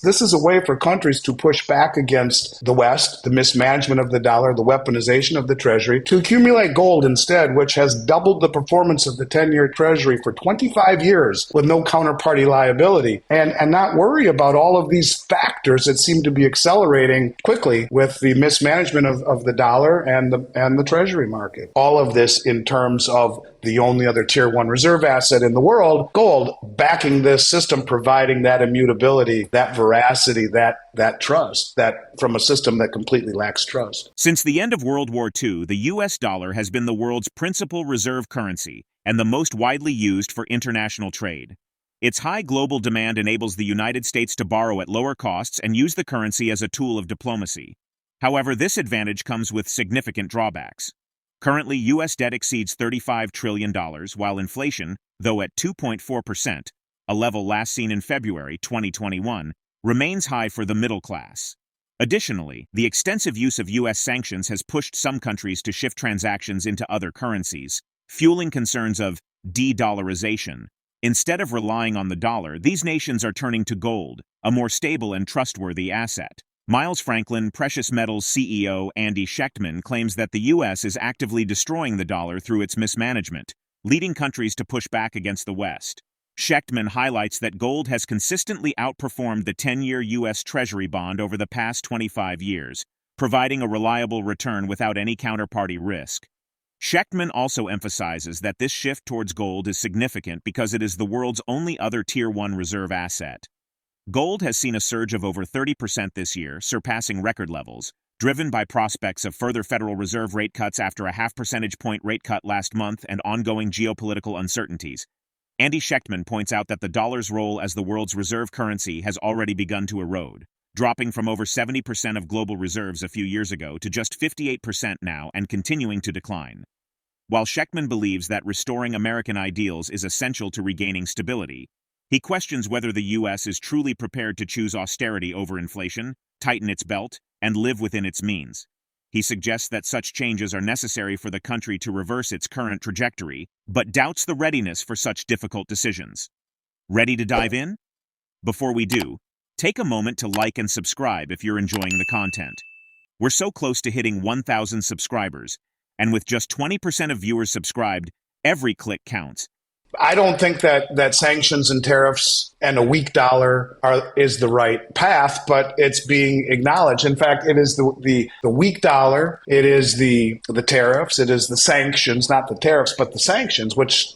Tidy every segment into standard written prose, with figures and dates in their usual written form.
This is a way for countries to push back against the West, the mismanagement of the dollar, the weaponization of the Treasury, to accumulate gold instead, which has doubled the performance of the 10-year Treasury for 25 years with no counterparty liability, and not worry about all of these factors that seem to be accelerating quickly with the mismanagement of the dollar and the Treasury market. All of this in terms of the only other tier one reserve asset in the world, gold, backing this system, providing that immutability, that veracity, that trust, that from a system that completely lacks trust. Since the end of World War II, the US dollar has been the world's principal reserve currency and the most widely used for international trade. Its high global demand enables the United States to borrow at lower costs and use the currency as a tool of diplomacy. However, this advantage comes with significant drawbacks. Currently, U.S. debt exceeds $35 trillion, while inflation, though at 2.4%, a level last seen in February 2021, remains high for the middle class. Additionally, the extensive use of U.S. sanctions has pushed some countries to shift transactions into other currencies, fueling concerns of de-dollarization. Instead of relying on the dollar, these nations are turning to gold, a more stable and trustworthy asset. Miles Franklin, Precious Metals CEO Andy Schectman claims that the U.S. is actively destroying the dollar through its mismanagement, leading countries to push back against the West. Schectman highlights that gold has consistently outperformed the 10-year U.S. Treasury bond over the past 25 years, providing a reliable return without any counterparty risk. Schectman also emphasizes that this shift towards gold is significant because it is the world's only other Tier 1 reserve asset. Gold has seen a surge of over 30% this year, surpassing record levels, driven by prospects of further Federal Reserve rate cuts after a half percentage point rate cut last month and ongoing geopolitical uncertainties. Andy Schectman points out that the dollar's role as the world's reserve currency has already begun to erode, dropping from over 70% of global reserves a few years ago to just 58% now and continuing to decline. While Schectman believes that restoring American ideals is essential to regaining stability, he questions whether the U.S. is truly prepared to choose austerity over inflation, tighten its belt, and live within its means. He suggests that such changes are necessary for the country to reverse its current trajectory, but doubts the readiness for such difficult decisions. Ready to dive in? Before we do, take a moment to like and subscribe if you're enjoying the content. We're so close to hitting 1,000 subscribers, and with just 20% of viewers subscribed, every click counts. I don't think that sanctions and tariffs and a weak dollar is the right path, but it's being acknowledged. In fact, it is the weak dollar, it is the tariffs, it is the sanctions, not the tariffs, but the sanctions, which,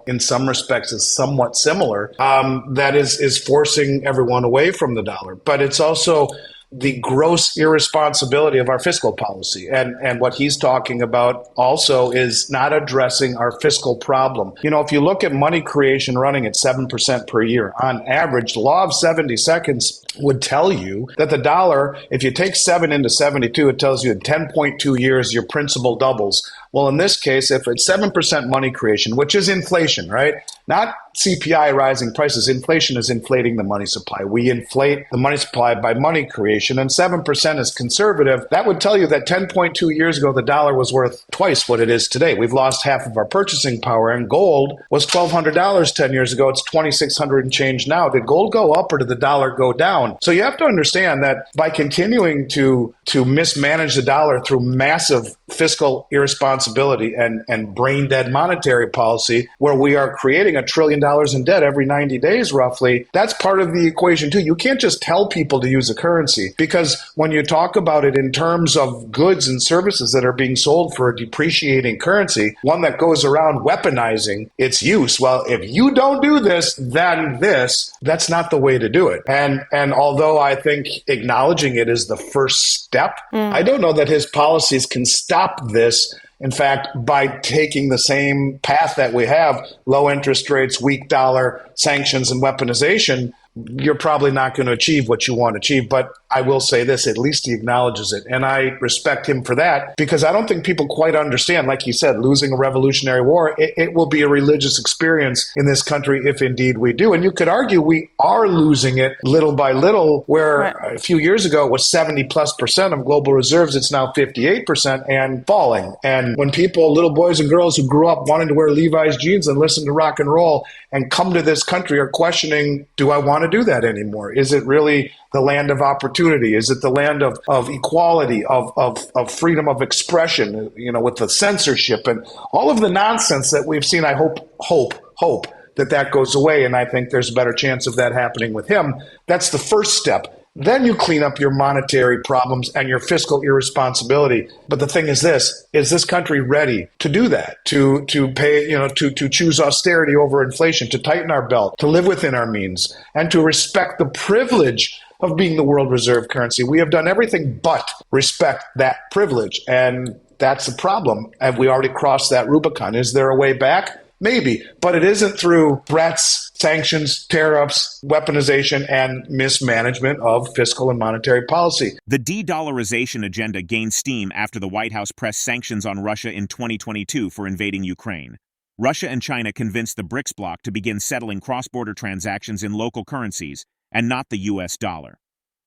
in some respects is somewhat similar, that is forcing everyone away from the dollar. But it's also the gross irresponsibility of our fiscal policy. And what he's talking about also is not addressing our fiscal problem. If you look at money creation running at 7% per year, on average, the law of 70 seconds would tell you that the dollar, if you take 7 into 72, it tells you in 10.2 years, your principal doubles. Well, in this case, if it's 7% money creation, which is inflation, right? Not CPI rising prices. Inflation is inflating the money supply. We inflate the money supply by money creation, and 7% is conservative. That would tell you that 10.2 years ago, the dollar was worth twice what it is today. We've lost half of our purchasing power, and gold was $1,200 10 years ago. It's $2,600 and change now. Did gold go up or did the dollar go down? So you have to understand that by continuing to mismanage the dollar through massive fiscal irresponsibility and brain dead monetary policy, where we are creating $1 trillion in debt every 90 days roughly, that's part of the equation too. You can't just tell people to use a currency, because when you talk about it in terms of goods and services that are being sold for a depreciating currency, one that goes around weaponizing its use, well, if you don't do this, then this, that's not the way to do it. And although I think acknowledging it is the first step, I don't know that his policies can stop this. In fact, by taking the same path that we have, low interest rates, weak dollar, sanctions, and weaponization, you're probably not going to achieve what you want to achieve. But I will say this, at least he acknowledges it. And I respect him for that, because I don't think people quite understand, like you said, losing a revolutionary war, it will be a religious experience in this country if indeed we do. And you could argue we are losing it little by little, where a few years ago it was 70+% of global reserves. It's now 58% and falling. And when people, little boys and girls who grew up wanting to wear Levi's jeans and listen to rock and roll and come to this country are questioning, do I want to to do that anymore? Is it really the land of opportunity? Is it the land of equality, of freedom of expression, with the censorship and all of the nonsense that we've seen? I hope that goes away, and I think there's a better chance of that happening with him. That's the first step. Then you clean up your monetary problems and your fiscal irresponsibility. But the thing is this country ready to do that, to pay, to choose austerity over inflation, to tighten our belt, to live within our means, and to respect the privilege of being the world reserve currency? We have done everything but respect that privilege. And that's the problem. Have we already crossed that Rubicon? Is there a way back? Maybe, but it isn't through threats, sanctions, tariffs, weaponization, and mismanagement of fiscal and monetary policy. The de-dollarization agenda gained steam after the White House pressed sanctions on Russia in 2022 for invading Ukraine. Russia and China convinced the BRICS bloc to begin settling cross-border transactions in local currencies and not the U.S. dollar.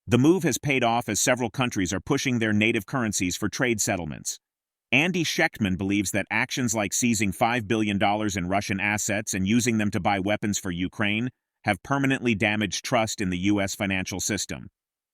The move has paid off as several countries are pushing their native currencies for trade settlements. Andy Schectman believes that actions like seizing $5 billion in Russian assets and using them to buy weapons for Ukraine have permanently damaged trust in the U.S. financial system.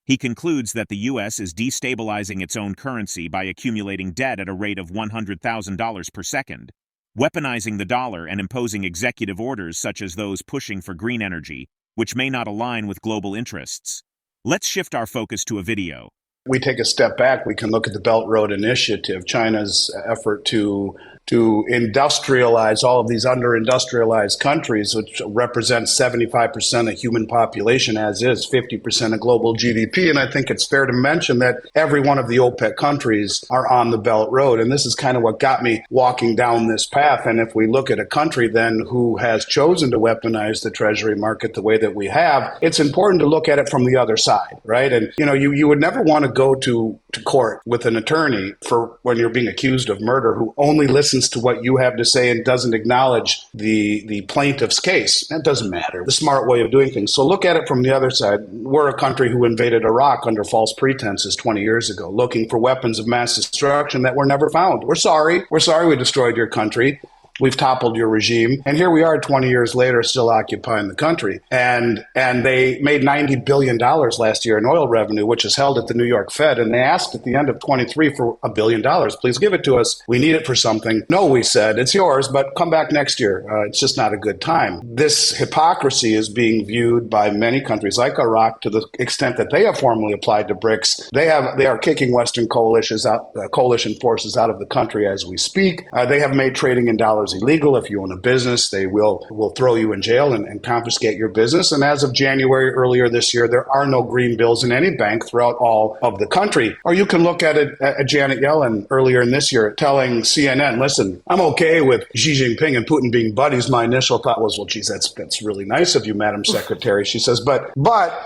He concludes that the U.S. is destabilizing its own currency by accumulating debt at a rate of $100,000 per second, weaponizing the dollar and imposing executive orders such as those pushing for green energy, which may not align with global interests. Let's shift our focus to a video. We take a step back, we can look at the Belt Road Initiative, China's effort to industrialize all of these under-industrialized countries, which represent 75% of human population, as is 50% of global GDP. And I think it's fair to mention that every one of the OPEC countries are on the Belt Road. And this is kind of what got me walking down this path. And if we look at a country then who has chosen to weaponize the treasury market the way that we have, it's important to look at it from the other side, right? And, you would never want to go to court with an attorney for when you're being accused of murder who only listens to what you have to say and doesn't acknowledge the plaintiff's case. That doesn't matter. The smart way of doing things. So look at it from the other side. We're a country who invaded Iraq under false pretenses 20 years ago, looking for weapons of mass destruction that were never found. We're sorry. We're sorry we destroyed your country. We've toppled your regime. And here we are 20 years later, still occupying the country. And they made $90 billion last year in oil revenue, which is held at the New York Fed. And they asked at the end of 23 for $1 billion. Please give it to us. We need it for something. No, we said, it's yours, but come back next year. It's just not a good time. This hypocrisy is being viewed by many countries like Iraq to the extent that they have formally applied to BRICS. They are kicking Western coalition forces out of the country as we speak. They have made trading in dollars illegal. If you own a business, they will throw you in jail and confiscate your business. And as of January earlier this year, there are no green bills in any bank throughout all of the country. Or you can look at it at Janet Yellen earlier in this year telling CNN, listen, I'm okay with Xi Jinping and Putin being buddies. My initial thought was, well, geez, that's really nice of you, Madam Secretary. She says, but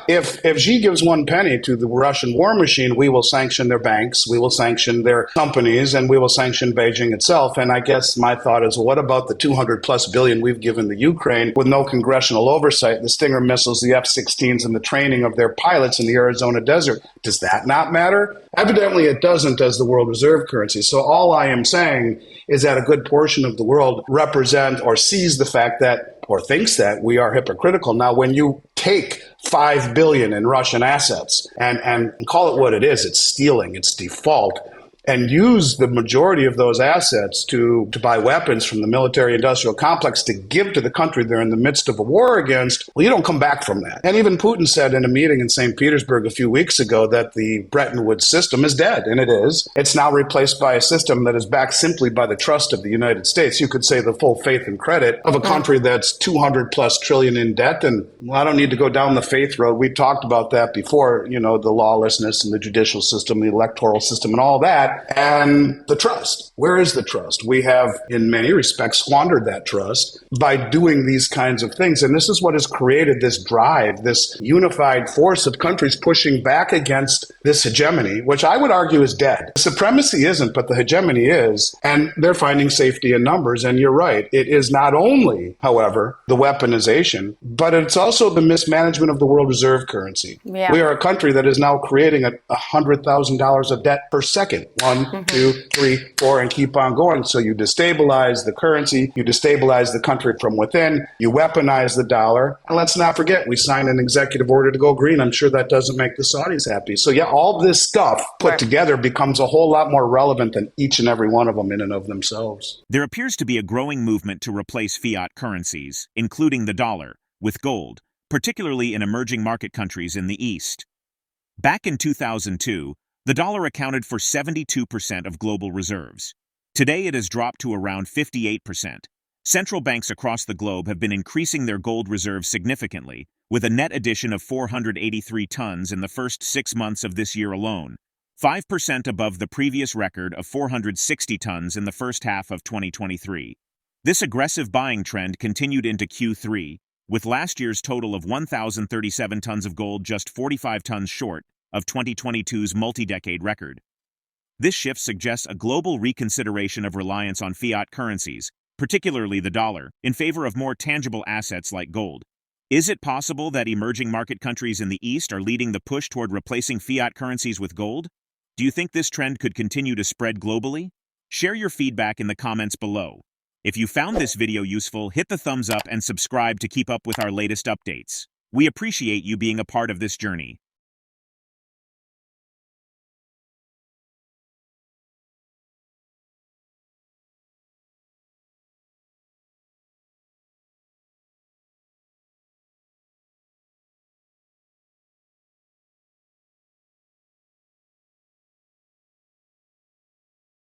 if Xi gives one penny to the Russian war machine, we will sanction their banks, we will sanction their companies, and we will sanction Beijing itself. And I guess my thought is, what about the 200 plus billion we've given the Ukraine with no congressional oversight, the Stinger missiles, the F-16s, and the training of their pilots in the Arizona desert? Does that not matter? Evidently it doesn't as the world reserve currency. So all I am saying is that a good portion of the world represent or sees the fact that, or thinks that, we are hypocritical. Now, when you take $5 billion in Russian assets and call it what it is, it's stealing, it's default, and use the majority of those assets to buy weapons from the military-industrial complex to give to the country they're in the midst of a war against, well, you don't come back from that. And even Putin said in a meeting in St. Petersburg a few weeks ago that the Bretton Woods system is dead, and it is. It's now replaced by a system that is backed simply by the trust of the United States. You could say the full faith and credit of a country that's 200 plus trillion in debt. And well, I don't need to go down the faith road. We've talked about that before, the lawlessness and the judicial system, the electoral system, and all that. And the trust. Where is the trust? We have, in many respects, squandered that trust by doing these kinds of things. And this is what has created this drive, this unified force of countries pushing back against this hegemony, which I would argue is dead. Supremacy isn't, but the hegemony is. And they're finding safety in numbers. And you're right. It is not only, however, the weaponization, but it's also the mismanagement of the world reserve currency. Yeah. We are a country that is now creating $100,000 of debt per second. One, two, three, four, and keep on going. So you destabilize the currency, you destabilize the country from within, you weaponize the dollar. And let's not forget, we signed an executive order to go green. I'm sure that doesn't make the Saudis happy. So yeah, all this stuff put together becomes a whole lot more relevant than each and every one of them in and of themselves. There appears to be a growing movement to replace fiat currencies, including the dollar, with gold, particularly in emerging market countries in the East. Back in 2002, the dollar accounted for 72% of global reserves. Today it has dropped to around 58%. Central banks across the globe have been increasing their gold reserves significantly, with a net addition of 483 tons in the first 6 months of this year alone, 5% above the previous record of 460 tons in the first half of 2023. This aggressive buying trend continued into Q3, with last year's total of 1,037 tons of gold just 45 tons short of 2022's multi-decade record. This shift suggests a global reconsideration of reliance on fiat currencies, particularly the dollar, in favor of more tangible assets like gold. Is it possible that emerging market countries in the East are leading the push toward replacing fiat currencies with gold? Do you think this trend could continue to spread globally? Share your feedback in the comments below. If you found this video useful, hit the thumbs up and subscribe to keep up with our latest updates. We appreciate you being a part of this journey.